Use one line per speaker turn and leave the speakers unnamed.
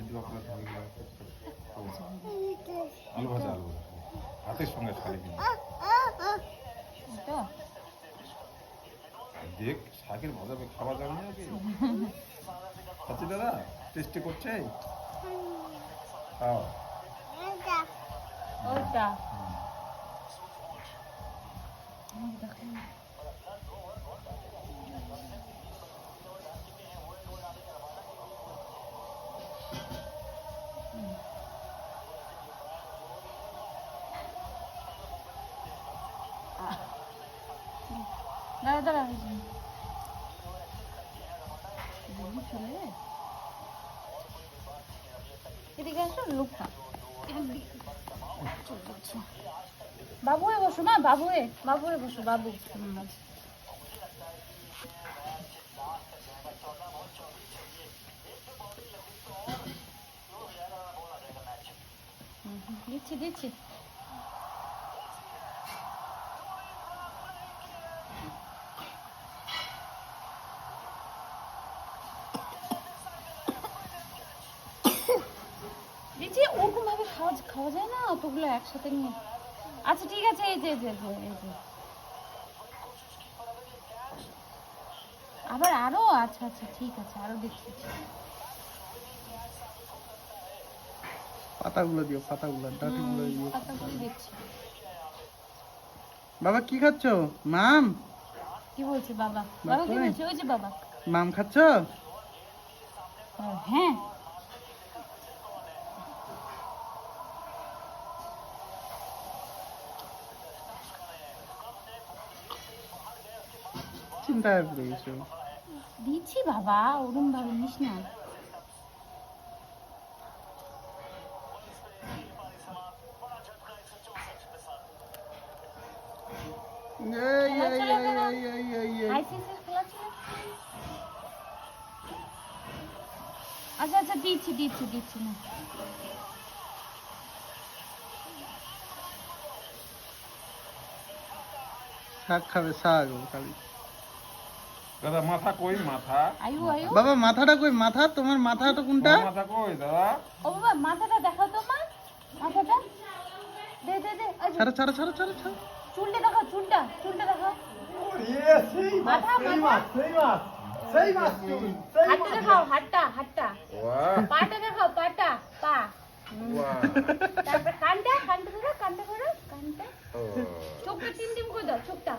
আলু ভাজা আলু ভাজা ভাতের সঙ্গে শালি কিনে দেখ শাকের ভাজা খাওয়া যাবে না কি খাচ্ছি দাদা টেস্টি করছে খাও
ওইটা দাঁড়া দাঁড়া চলে এদিকে আসো লুকা বাবু হয়ে বসো মা বাবু হয়ে বসো বাবু দিচ্ছি দিচ্ছি দিচ্ছি ওরকম ভাবে খাওয়া যায় না অতগুলো একসাথে নিয়ে আচ্ছা ঠিক আছে এই যে আবার আরো আচ্ছা আচ্ছা ঠিক আছে আরো দিচ্ছি
পাতাগুলো দিও পাতাগুলো ডাঁটিগুলো দিও
পাতাগুলো দিচ্ছি
বাবা কি খাচ্ছো মাম
কি বলছে বাবা বাবা কি বলছে ওই যে বাবা
মাম খাচ্ছো
হ্যাঁ
চিন্তায় পড়ে গেছো
দিচ্ছি বাবা ওরম ভাবে নিস না আচ্ছা আচ্ছা দিচ্ছি না
শাক খাবে শাক খাবি
দাদা মাথা কই মাথা
আয়ু
বাবা মাথাটা কই মাথা তোমার মাথাটা কোনটা
মাথা কই দাদা
ও বাবা মাথাটা দেখাও তো মা মাথাটা দে
ছাড়ো
চুলটা দেখাও চুলটা দেখাও মাথা হাতটা দেখাও হাতটা পাটা দেখাও পাটা পা তারপর কানটা ধরো কানটা চোখটা টিম করে দাও চোখটা